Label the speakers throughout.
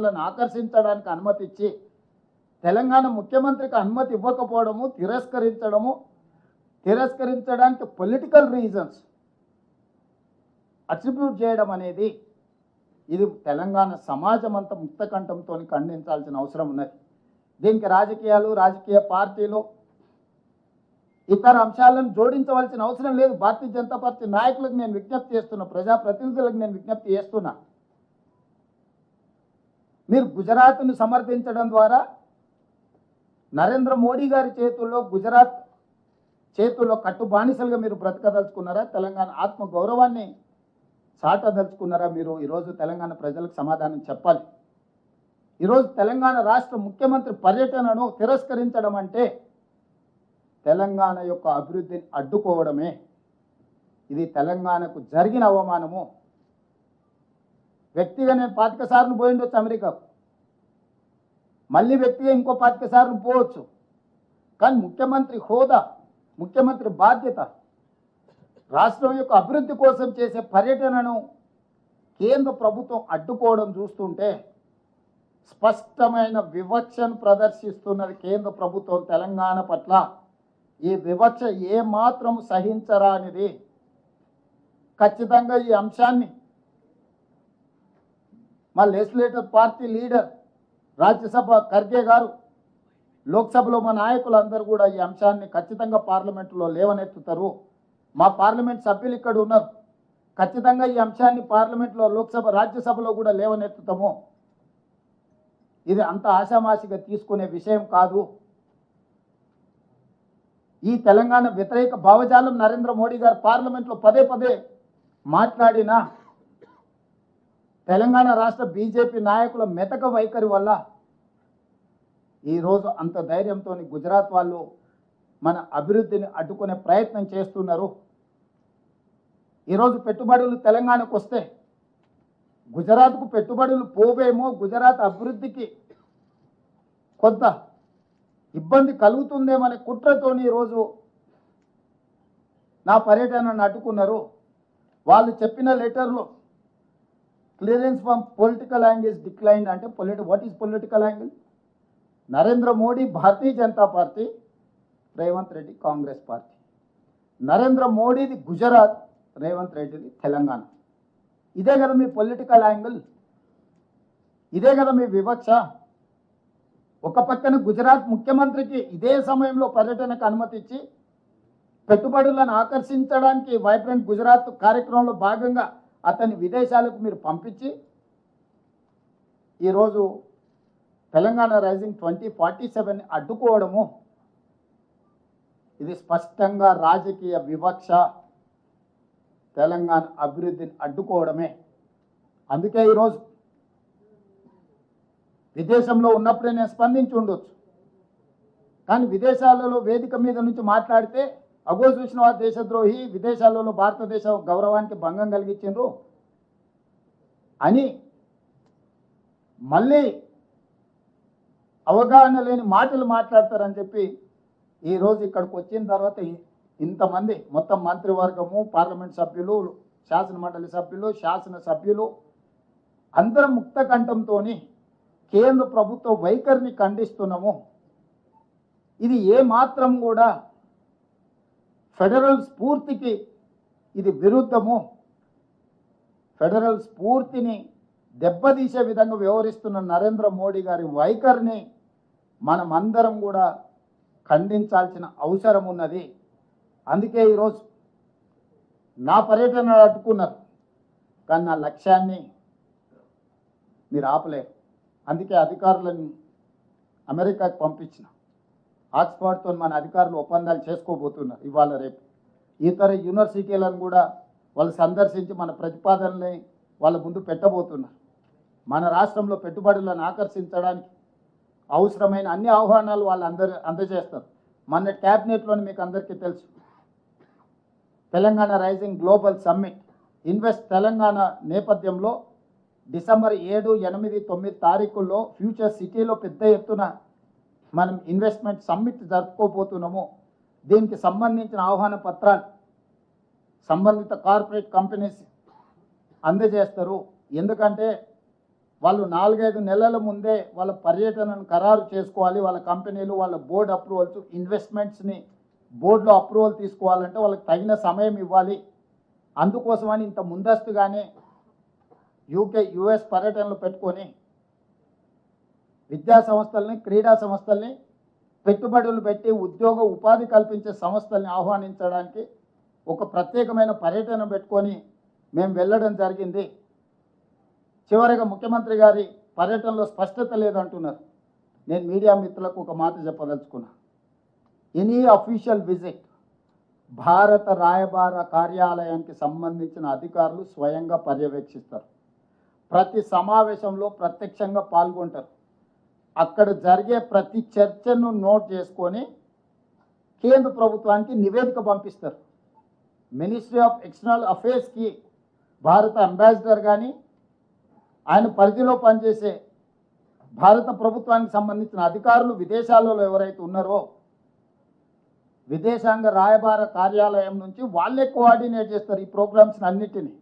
Speaker 1: పెట్టుబడులను ఆకర్షించడానికి అనుమతి ఇచ్చి తెలంగాణ ముఖ్యమంత్రికి అనుమతి ఇవ్వకపోవడము, తిరస్కరించడానికి పొలిటికల్ రీజన్స్ అట్రిబ్యూట్ చేయడం అనేది ఇది తెలంగాణ సమాజం అంతా ముక్తకంఠంతో ఖండించాల్సిన అవసరం ఉన్నది. దీనికి రాజకీయాలు, రాజకీయ పార్టీలు, ఇతర అంశాలను జోడించవలసిన అవసరం లేదు. భారతీయ జనతా పార్టీ నాయకులకు నేను విజ్ఞప్తి చేస్తున్నా, ప్రజాప్రతినిధులకు నేను విజ్ఞప్తి చేస్తున్నా, మీరు గుజరాత్ను సమర్థించడం ద్వారా నరేంద్ర మోడీ గారి చేతుల్లో, గుజరాత్ చేతుల్లో కట్టుబానిసలుగా మీరు బ్రతకదలుచుకున్నారా? తెలంగాణ ఆత్మ గౌరవాన్ని చాటదలుచుకున్నారా? మీరు ఈరోజు తెలంగాణ ప్రజలకు సమాధానం చెప్పాలి. ఈరోజు తెలంగాణ రాష్ట్ర ముఖ్యమంత్రి పర్యటనను తిరస్కరించడం అంటే తెలంగాణ యొక్క అభివృద్ధిని అడ్డుకోవడమే. ఇది తెలంగాణకు జరిగిన అవమానము. వ్యక్తిగా నేను 25 సార్లు పోయిండొచ్చు అమెరికాకు, మళ్ళీ వ్యక్తిగా ఇంకో 25 సార్లు పోవచ్చు. కానీ ముఖ్యమంత్రి హోదా, ముఖ్యమంత్రి బాధ్యత, రాష్ట్రం యొక్క అభివృద్ధి కోసం చేసే పర్యటనను కేంద్ర ప్రభుత్వం అడ్డుకోవడం చూస్తుంటే స్పష్టమైన వివక్షను ప్రదర్శిస్తున్నది కేంద్ర ప్రభుత్వం తెలంగాణ పట్ల. ఈ వివక్ష ఏమాత్రం సహించరానిది. ఖచ్చితంగా ఈ అంశాన్ని మా legislative party leader Rajya Sabha Kharge గారు, లోక్సభలో మా నాయకులందరూ కూడా ఈ అంశాన్ని ఖచ్చితంగా పార్లమెంటులో లేవనెత్తుతారు. మా పార్లమెంట్ సభ్యులు ఇక్కడ ఉన్నారు, ఖచ్చితంగా ఈ అంశాన్ని పార్లమెంట్లో, లోక్సభ, రాజ్యసభలో కూడా లేవనెత్తుతాము. ఇది అంత ఆషామాషిగా తీసుకునే విషయం కాదు. ఈ తెలంగాణ వ్యతిరేక భావజాలం నరేంద్ర మోడీ గారు పార్లమెంట్లో పదే పదే మాట్లాడినా తెలంగాణ రాష్ట్ర బీజేపీ నాయకుల మెతక వైఖరి వల్ల ఈరోజు అంత ధైర్యంతో గుజరాత్ వాళ్ళు మన అభివృద్ధిని అడ్డుకునే ప్రయత్నం చేస్తున్నారు. ఈరోజు పెట్టుబడులు తెలంగాణకు వస్తే గుజరాత్కు పెట్టుబడులు పోవేమో, గుజరాత్ అభివృద్ధికి కొంత ఇబ్బంది కలుగుతుందేమనే కుట్రతోని ఈరోజు నా పర్యటనను అడ్డుకున్నారు. వాళ్ళు చెప్పిన లెటర్లో clearance from political angle decline అంటే what is political angle? Narendra Modi Bharatiya Janata party, Revanth Reddy Congress party. Narendra మోడీది గుజరాత్, రేవంత్ రెడ్డిది తెలంగాణ. ఇదే కదా మీ పొలిటికల్ యాంగిల్, ఇదే కదా మీ వివక్ష. ఒక పక్కన గుజరాత్ ముఖ్యమంత్రికి ఇదే సమయంలో పర్యటనకు అనుమతి ఇచ్చి పెట్టుబడులను ఆకర్షించడానికి వైబ్రెంట్ గుజరాత్ కార్యక్రమంలో భాగంగా అతన్ని విదేశాలకు మీరు పంపించి ఈరోజు తెలంగాణ రైజింగ్ 2047 అడ్డుకోవడము, ఇది స్పష్టంగా రాజకీయ వివక్ష, తెలంగాణ అభివృద్ధిని అడ్డుకోవడమే. అందుకే ఈరోజు విదేశంలో ఉన్నప్పుడే నేను స్పందించి ఉండొచ్చు, కానీ విదేశాలలో వేదిక మీద నుంచి మాట్లాడితే అగో చూసిన దేశద్రోహి, విదేశాలలో భారతదేశ గౌరవానికి భంగం కలిగించిండ్రు అని మళ్ళీ అవగాహన లేని మాటలు మాట్లాడతారని చెప్పి ఈరోజు ఇక్కడికి వచ్చిన తర్వాత ఇంతమంది మొత్తం మంత్రివర్గము, పార్లమెంట్ సభ్యులు, శాసనమండలి సభ్యులు, శాసనసభ్యులు అందరం ముక్త కంఠంతో కేంద్ర ప్రభుత్వ వైఖరిని ఖండిస్తున్నాము. ఇది ఏమాత్రం కూడా ఫెడరల్ స్ఫూర్తికి ఇది విరుద్ధము. ఫెడరల్ స్ఫూర్తిని దెబ్బతీసే విధంగా వ్యవహరిస్తున్న నరేంద్ర మోడీ గారి వైఖరిని మనమందరం కూడా ఖండించాల్సిన అవసరం ఉన్నది. అందుకే ఈరోజు నా పర్యటన అడ్డుకున్నారు, కానీ నా లక్ష్యాన్ని మీరు ఆపలేరు. అందుకే అధికారులను అమెరికాకు పంపించిన, ఆక్స్ఫర్డ్తో మన అధికారులు ఒప్పందాలు చేసుకోబోతున్నారు ఇవాళ రేపు. ఇతర యూనివర్సిటీలను కూడా వాళ్ళు సందర్శించి మన ప్రతిపాదనల్ని వాళ్ళ ముందు పెట్టబోతున్నారు. మన రాష్ట్రంలో పెట్టుబడులను ఆకర్షించడానికి అవసరమైన అన్ని ఆహ్వానాలు వాళ్ళు అందజేస్తారు. మన క్యాబినెట్లోని మీకు అందరికీ తెలుసు, Telangana rising global summit invest Telangana నేపథ్యంలో డిసెంబర్ 7, 8, 9 తారీఖుల్లో ఫ్యూచర్ సిటీలో పెద్ద ఎత్తున మనం ఇన్వెస్ట్మెంట్ సమ్మిట్ జరుపుకోబోతున్నాము. దీనికి సంబంధించిన ఆహ్వాన పత్రాలు సంబంధిత కార్పొరేట్ కంపెనీస్ అందజేస్తారు. ఎందుకంటే వాళ్ళు 4-5 నెలల ముందే వాళ్ళ పర్యటనను ఖరారు చేసుకోవాలి. వాళ్ళ కంపెనీలు వాళ్ళ బోర్డు అప్రూవల్స్ ఇన్వెస్ట్మెంట్స్ని బోర్డులో అప్రూవల్ తీసుకోవాలంటే వాళ్ళకి తగిన సమయం ఇవ్వాలి. అందుకోసమని ఇంత ముందస్తుగానే యుఎస్ పర్యటనలు పెట్టుకొని విద్యా సంస్థల్ని క్రీడా సంస్థల్ని పెట్టుబడులు పెట్టి ఉద్యోగ ఉపాధి కల్పించే సంస్థల్ని ఆహ్వానించడానికి ఒక ప్రత్యేకమైన పర్యటన పెట్టుకొని మేము వెళ్ళడం జరిగింది. చివరిగా ముఖ్యమంత్రి గారి పర్యటనలో స్పష్టత లేదంటున్నారు. నేను మీడియా మిత్రులకు ఒక మాట చెప్పదలుచుకున్నా. ఎనీ అఫీషియల్ విజిట్ భారత రాయబార కార్యాలయానికి సంబంధించిన అధికారులు స్వయంగా పర్యవేక్షిస్తారు. ప్రతి సమావేశంలో ప్రత్యక్షంగా పాల్గొంటారు. అక్కడ జరిగే ప్రతి చర్చను నోట్ చేసుకొని కేంద్ర ప్రభుత్వానికి నివేదిక పంపిస్తారు. మినిస్ట్రీ ఆఫ్ ఎక్స్టర్నల్ అఫేర్స్కి భారత అంబాసిడర్ కానీ ఆయన పరిధిలో పనిచేసే భారత ప్రభుత్వానికి సంబంధించిన అధికారులు విదేశాలలో ఎవరైతే ఉన్నారో విదేశాంగ రాయబార కార్యాలయం నుంచి వాళ్ళే కోఆర్డినేట్ చేస్తారు ఈ ప్రోగ్రామ్స్ అన్నిటినీ.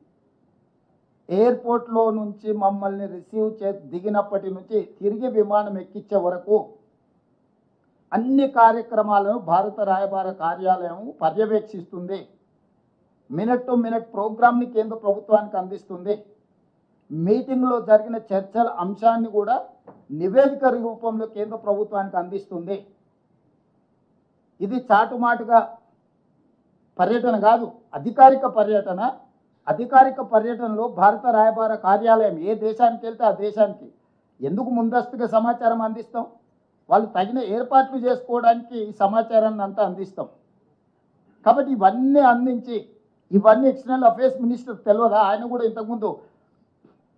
Speaker 1: ఎయిర్పోర్ట్లో నుంచి మమ్మల్ని రిసీవ్ దిగినప్పటి నుంచి తిరిగి విమానం ఎక్కించే వరకు అన్ని కార్యక్రమాలను భారత రాయబార కార్యాలయం పర్యవేక్షిస్తుంది. మినిట్ టు మినిట్ ప్రోగ్రామ్ని కేంద్ర ప్రభుత్వానికి అందిస్తుంది. మీటింగ్లో జరిగిన చర్చల అంశాన్ని కూడా నివేదిక రూపంలో కేంద్ర ప్రభుత్వానికి అందిస్తుంది. ఇది చాటుమాటుగా పర్యటన కాదు, అధికారిక పర్యటన. అధికారిక పర్యటనలో భారత రాయబార కార్యాలయం ఏ దేశానికి వెళ్తే ఆ దేశానికి ఎందుకు ముందస్తుగా సమాచారం అందిస్తాం? వాళ్ళు తగిన ఏర్పాట్లు చేసుకోవడానికి ఈ సమాచారాన్ని అంతా అందిస్తాం. కాబట్టి ఇవన్నీ అందించి ఇవన్నీ ఎక్స్టర్నల్ అఫేర్స్ మినిస్టర్ తెలియదా? ఆయన కూడా ఇంతకుముందు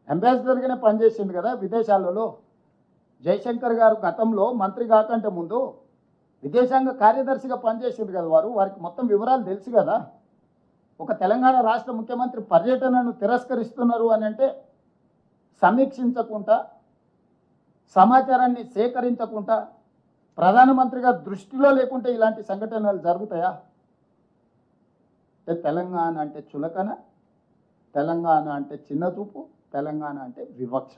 Speaker 1: అంబాసిడర్గానే పనిచేసింది కదా విదేశాలలో. జయశంకర్ గారు గతంలో మంత్రి కాకంటే ముందు విదేశాంగ కార్యదర్శిగా పనిచేసింది కదా వారికి మొత్తం వివరాలు తెలుసు కదా. ఒక తెలంగాణ రాష్ట్ర ముఖ్యమంత్రి పర్యటనను తిరస్కరిస్తున్నారు అని అంటే సమీక్షించకుండా సమాచారాన్ని సేకరించకుండా ప్రధానమంత్రిగా దృష్టిలో లేకుంటే ఇలాంటి సంఘటనలు జరుగుతాయా? తెలంగాణ అంటే చులకన, తెలంగాణ అంటే చిన్నచూపు, తెలంగాణ అంటే వివక్ష.